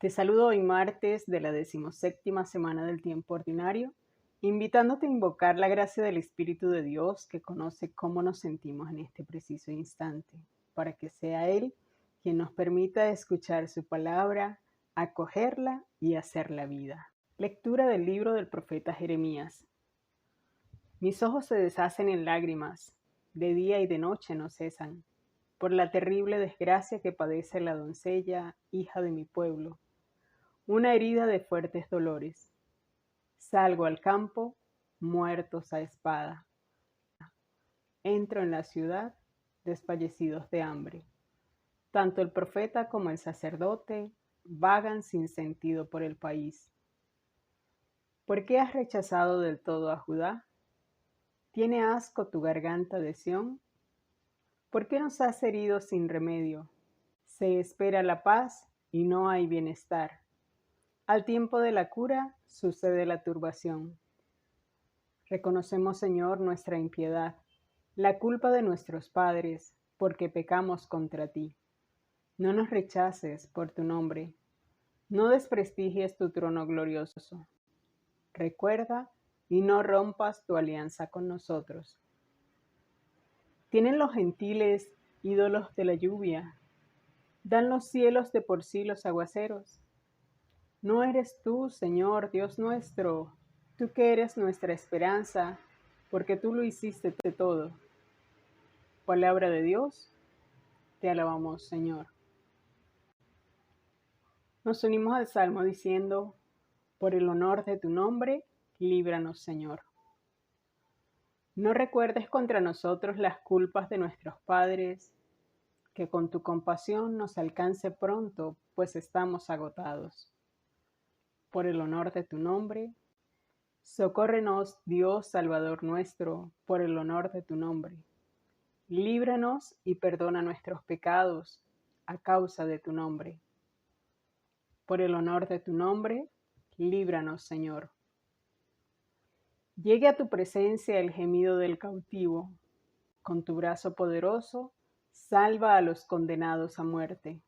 Te saludo hoy martes de la 17ª semana del tiempo ordinario, invitándote a invocar la gracia del Espíritu de Dios que conoce cómo nos sentimos en este preciso instante, para que sea Él quien nos permita escuchar su palabra, acogerla y hacerla vida. Lectura del libro del profeta Jeremías. Mis ojos se deshacen en lágrimas, de día y de noche no cesan, por la terrible desgracia que padece la doncella, hija de mi pueblo, una herida de fuertes dolores. Salgo al campo, muertos a espada. Entro en la ciudad, desfallecidos de hambre. Tanto el profeta como el sacerdote vagan sin sentido por el país. ¿Por qué has rechazado del todo a Judá? ¿Tiene asco tu garganta de Sión? ¿Por qué nos has herido sin remedio? Se espera la paz y no hay bienestar. Al tiempo de la cura sucede la turbación. Reconocemos, Señor, nuestra impiedad, la culpa de nuestros padres, porque pecamos contra ti. No nos rechaces por tu nombre, no desprestigies tu trono glorioso. Recuerda y no rompas tu alianza con nosotros. ¿Tienen los gentiles ídolos de la lluvia? ¿Dan los cielos de por sí los aguaceros? ¿No eres tú, Señor, Dios nuestro, tú que eres nuestra esperanza, porque tú lo hiciste todo? Palabra de Dios, te alabamos, Señor. Nos unimos al Salmo diciendo, por el honor de tu nombre, líbranos, Señor. No recuerdes contra nosotros las culpas de nuestros padres, que con tu compasión nos alcance pronto, pues estamos agotados. Por el honor de tu nombre, socórrenos, Dios Salvador nuestro, por el honor de tu nombre. Líbranos y perdona nuestros pecados a causa de tu nombre. Por el honor de tu nombre, líbranos, Señor. Llegue a tu presencia el gemido del cautivo. Con tu brazo poderoso, salva a los condenados a muerte.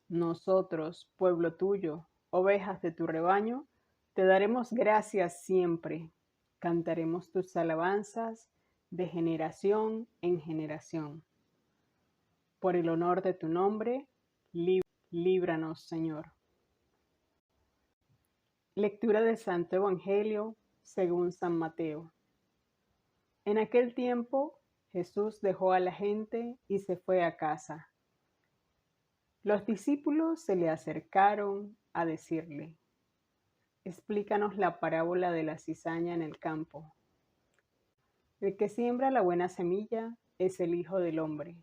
Nosotros, pueblo tuyo, ovejas de tu rebaño, te daremos gracias siempre. Cantaremos tus alabanzas de generación en generación. Por el honor de tu nombre, líbranos, Señor. Lectura del Santo Evangelio según San Mateo. En aquel tiempo, Jesús dejó a la gente y se fue a casa. Los discípulos se le acercaron a decirle, explícanos la parábola de la cizaña en el campo. El que siembra la buena semilla es el Hijo del Hombre.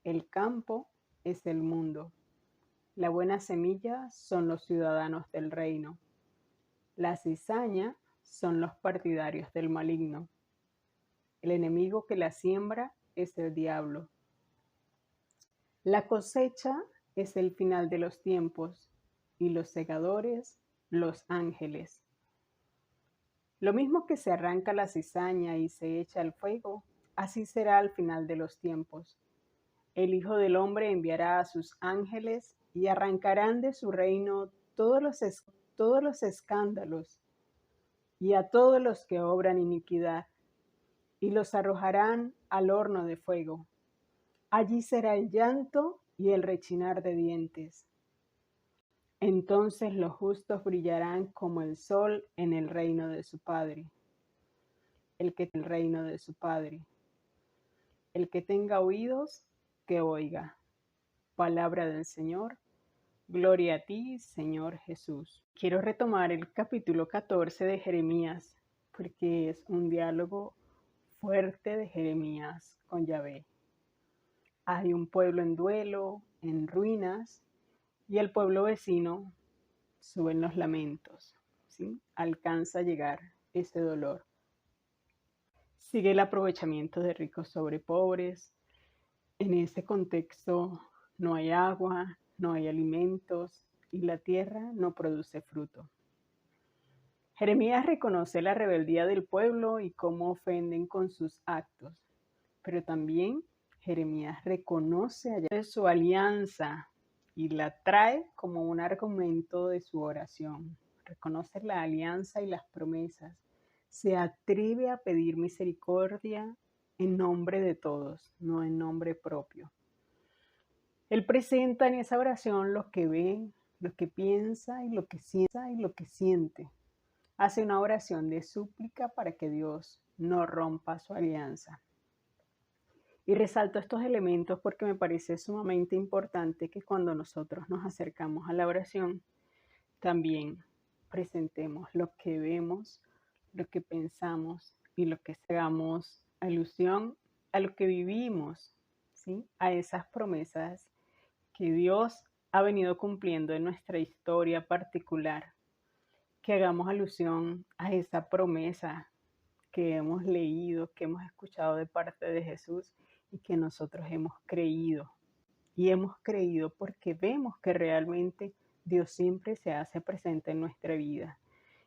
El campo es el mundo. La buena semilla son los ciudadanos del reino. La cizaña son los partidarios del maligno. El enemigo que la siembra es el diablo. La cosecha es el final de los tiempos y los segadores, los ángeles. Lo mismo que se arranca la cizaña y se echa al fuego, así será al final de los tiempos. El Hijo del Hombre enviará a sus ángeles y arrancarán de su reino todos los escándalos y a todos los que obran iniquidad, y los arrojarán al horno de fuego. Allí será el llanto y el rechinar de dientes. Entonces los justos brillarán como el sol en el reino de su Padre. El que tenga oídos, que oiga. Palabra del Señor. Gloria a ti, Señor Jesús. Quiero retomar el capítulo 14 de Jeremías, porque es un diálogo fuerte de Jeremías con Yahvé. Hay un pueblo en duelo, en ruinas, y el pueblo vecino suben los lamentos, ¿sí? Alcanza a llegar ese dolor. Sigue el aprovechamiento de ricos sobre pobres. En ese contexto no hay agua, no hay alimentos y la tierra no produce fruto. Jeremías reconoce la rebeldía del pueblo y cómo ofenden con sus actos, pero también Jeremías reconoce allá su alianza y la trae como un argumento de su oración. Reconoce la alianza y las promesas. Se atreve a pedir misericordia en nombre de todos, no en nombre propio. Él presenta en esa oración lo que ve, lo que piensa y lo que siente. Hace una oración de súplica para que Dios no rompa su alianza. Y resalto estos elementos porque me parece sumamente importante que cuando nosotros nos acercamos a la oración, también presentemos lo que vemos, lo que pensamos y lo que hagamos alusión a lo que vivimos, ¿sí? A esas promesas que Dios ha venido cumpliendo en nuestra historia particular, que hagamos alusión a esa promesa que hemos leído, que hemos escuchado de parte de Jesús y que nosotros hemos creído. Y hemos creído porque vemos que realmente Dios siempre se hace presente en nuestra vida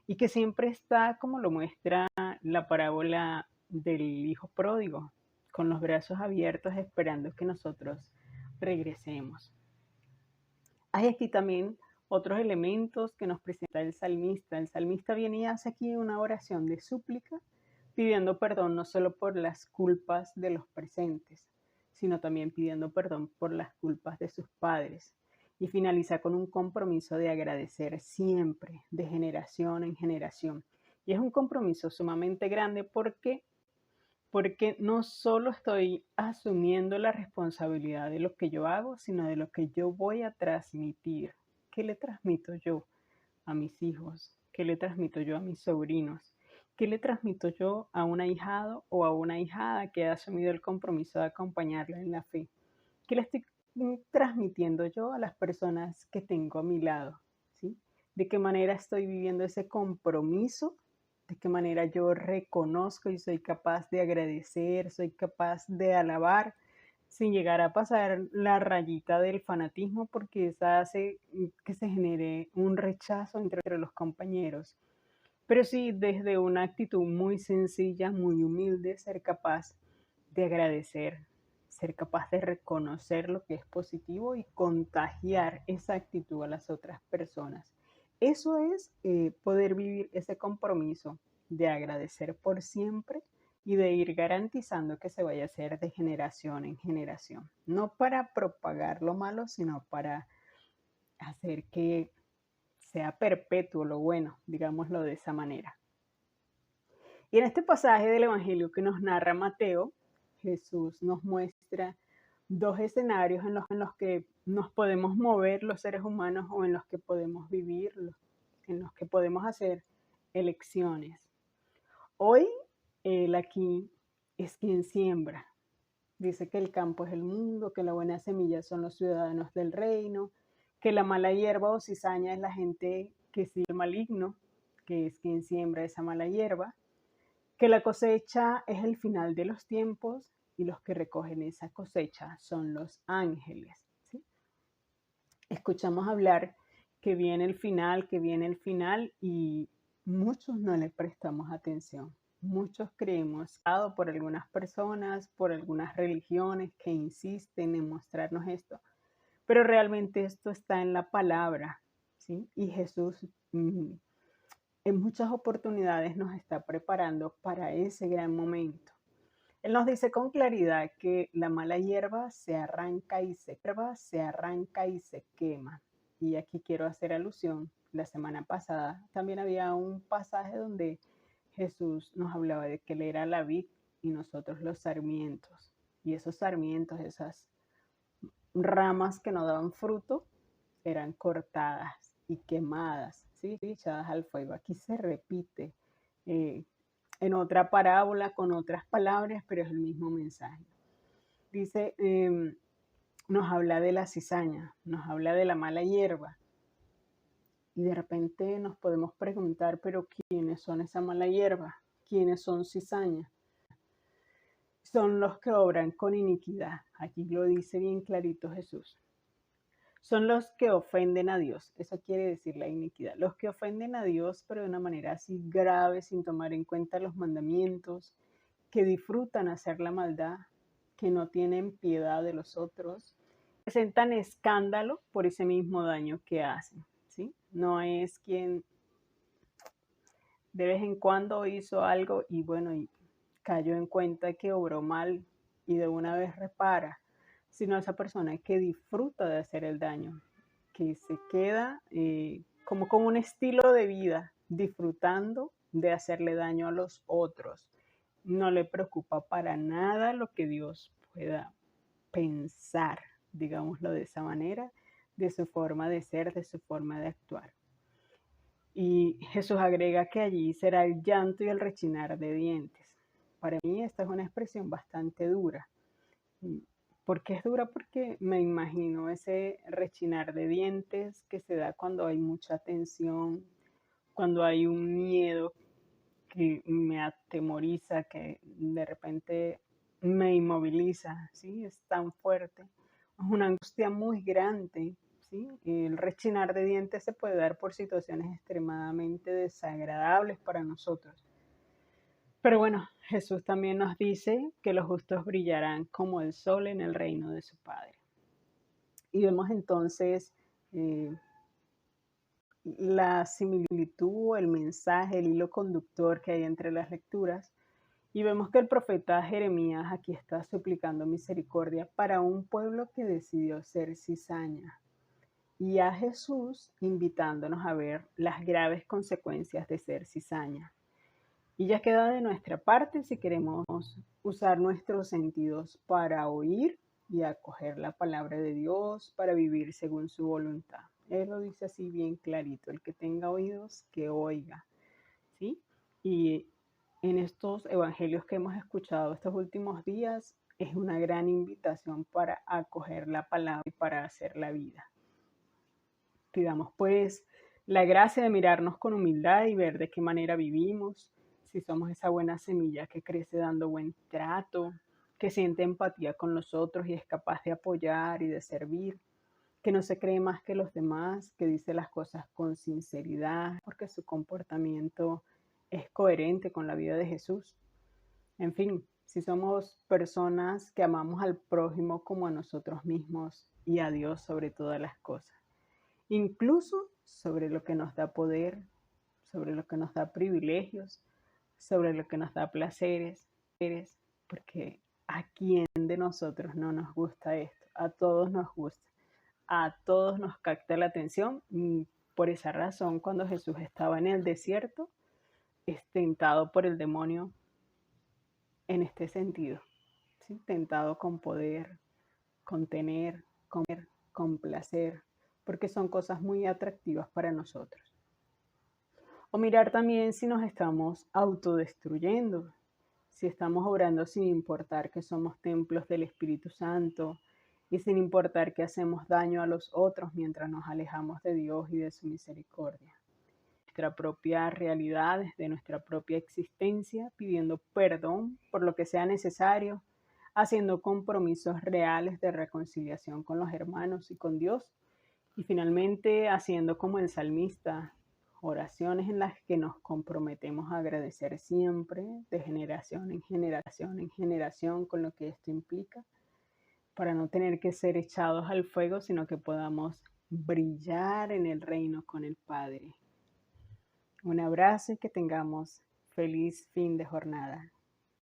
y que siempre está, como lo muestra la parábola del hijo pródigo, con los brazos abiertos esperando que nosotros regresemos. Hay aquí también otros elementos que nos presenta el salmista. El salmista viene y hace aquí una oración de súplica, pidiendo perdón no solo por las culpas de los presentes, sino también pidiendo perdón por las culpas de sus padres. Y finaliza con un compromiso de agradecer siempre, de generación en generación. Y es un compromiso sumamente grande porque no solo estoy asumiendo la responsabilidad de lo que yo hago, sino de lo que yo voy a transmitir. ¿Qué le transmito yo a mis hijos? ¿Qué le transmito yo a mis sobrinos? ¿Qué le transmito yo a un ahijado o a una ahijada que ha asumido el compromiso de acompañarla en la fe? ¿Qué le estoy transmitiendo yo a las personas que tengo a mi lado? ¿Sí? ¿De qué manera estoy viviendo ese compromiso? ¿De qué manera yo reconozco y soy capaz de agradecer, soy capaz de alabar, sin llegar a pasar la rayita del fanatismo, porque esa hace que se genere un rechazo entre los compañeros? Pero sí, desde una actitud muy sencilla, muy humilde, ser capaz de agradecer, ser capaz de reconocer lo que es positivo y contagiar esa actitud a las otras personas. Eso es poder vivir ese compromiso de agradecer por siempre y de ir garantizando que se vaya a hacer de generación en generación. No para propagar lo malo, sino para hacer que sea perpetuo lo bueno, digámoslo de esa manera. Y en este pasaje del Evangelio que nos narra Mateo, Jesús nos muestra dos escenarios en los que nos podemos mover los seres humanos o en los que podemos vivir, en los que podemos hacer elecciones. Hoy, Él aquí es quien siembra. Dice que el campo es el mundo, que la buena semilla son los ciudadanos del reino, que la mala hierba o cizaña es la gente que sigue el maligno, que es quien siembra esa mala hierba, que la cosecha es el final de los tiempos y los que recogen esa cosecha son los ángeles. ¿Sí? Escuchamos hablar que viene el final y muchos no le prestamos atención. Muchos creemos, dado por algunas personas, por algunas religiones que insisten en mostrarnos esto, pero realmente esto está en la palabra, ¿sí? Y Jesús en muchas oportunidades nos está preparando para ese gran momento. Él nos dice con claridad que la mala hierba se arranca y se quema. Y aquí quiero hacer alusión. La semana pasada también había un pasaje donde Jesús nos hablaba de que Él era la vid y nosotros los sarmientos. Y esos sarmientos, esas ramas que no daban fruto, eran cortadas y quemadas, ¿sí? Echadas al fuego. Aquí se repite en otra parábola con otras palabras, pero es el mismo mensaje. Dice, nos habla de la cizaña, nos habla de la mala hierba. Y de repente nos podemos preguntar, pero ¿quiénes son esa mala hierba? ¿Quiénes son cizaña? Son los que obran con iniquidad. Aquí lo dice bien clarito Jesús. Son los que ofenden a Dios. Eso quiere decir la iniquidad. Los que ofenden a Dios, pero de una manera así grave, sin tomar en cuenta los mandamientos, que disfrutan hacer la maldad, que no tienen piedad de los otros, presentan escándalo por ese mismo daño que hacen, ¿sí? No es quien de vez en cuando hizo algo y bueno, y cayó en cuenta que obró mal y de una vez repara, sino esa persona que disfruta de hacer el daño, que se queda como con un estilo de vida, disfrutando de hacerle daño a los otros. No le preocupa para nada lo que Dios pueda pensar, digámoslo de esa manera, de su forma de ser, de su forma de actuar. Y Jesús agrega que allí será el llanto y el rechinar de dientes. Para mí esta es una expresión bastante dura. ¿Por qué es dura? Porque me imagino ese rechinar de dientes que se da cuando hay mucha tensión, cuando hay un miedo que me atemoriza, que de repente me inmoviliza, ¿sí? Es tan fuerte. Es una angustia muy grande, ¿sí? El rechinar de dientes se puede dar por situaciones extremadamente desagradables para nosotros. Pero bueno, Jesús también nos dice que los justos brillarán como el sol en el reino de su Padre. Y vemos entonces la similitud, el mensaje, el hilo conductor que hay entre las lecturas. Y vemos que el profeta Jeremías aquí está suplicando misericordia para un pueblo que decidió ser cizaña. Y a Jesús invitándonos a ver las graves consecuencias de ser cizaña. Y ya queda de nuestra parte si queremos usar nuestros sentidos para oír y acoger la palabra de Dios, para vivir según su voluntad. Él lo dice así bien clarito, el que tenga oídos, que oiga, ¿sí? Y en estos evangelios que hemos escuchado estos últimos días, es una gran invitación para acoger la palabra y para hacer la vida. Pidamos pues la gracia de mirarnos con humildad y ver de qué manera vivimos, si somos esa buena semilla que crece dando buen trato, que siente empatía con los otros y es capaz de apoyar y de servir, que no se cree más que los demás, que dice las cosas con sinceridad, porque su comportamiento es coherente con la vida de Jesús. En fin, si somos personas que amamos al prójimo como a nosotros mismos y a Dios sobre todas las cosas, incluso sobre lo que nos da poder, sobre lo que nos da privilegios, sobre lo que nos da placeres, porque a quién de nosotros no nos gusta esto, a todos nos gusta, a todos nos capta la atención. Y por esa razón, cuando Jesús estaba en el desierto, es tentado por el demonio en este sentido, ¿sí? Tentado con poder, con tener, con placer, porque son cosas muy atractivas para nosotros. O mirar también si nos estamos autodestruyendo, si estamos obrando sin importar que somos templos del Espíritu Santo y sin importar que hacemos daño a los otros mientras nos alejamos de Dios y de su misericordia. Nuestra propia realidad, de nuestra propia existencia, pidiendo perdón por lo que sea necesario, haciendo compromisos reales de reconciliación con los hermanos y con Dios, y finalmente haciendo como el salmista, oraciones en las que nos comprometemos a agradecer siempre, de generación en generación en generación, con lo que esto implica, para no tener que ser echados al fuego, sino que podamos brillar en el reino con el Padre. Un abrazo y que tengamos feliz fin de jornada.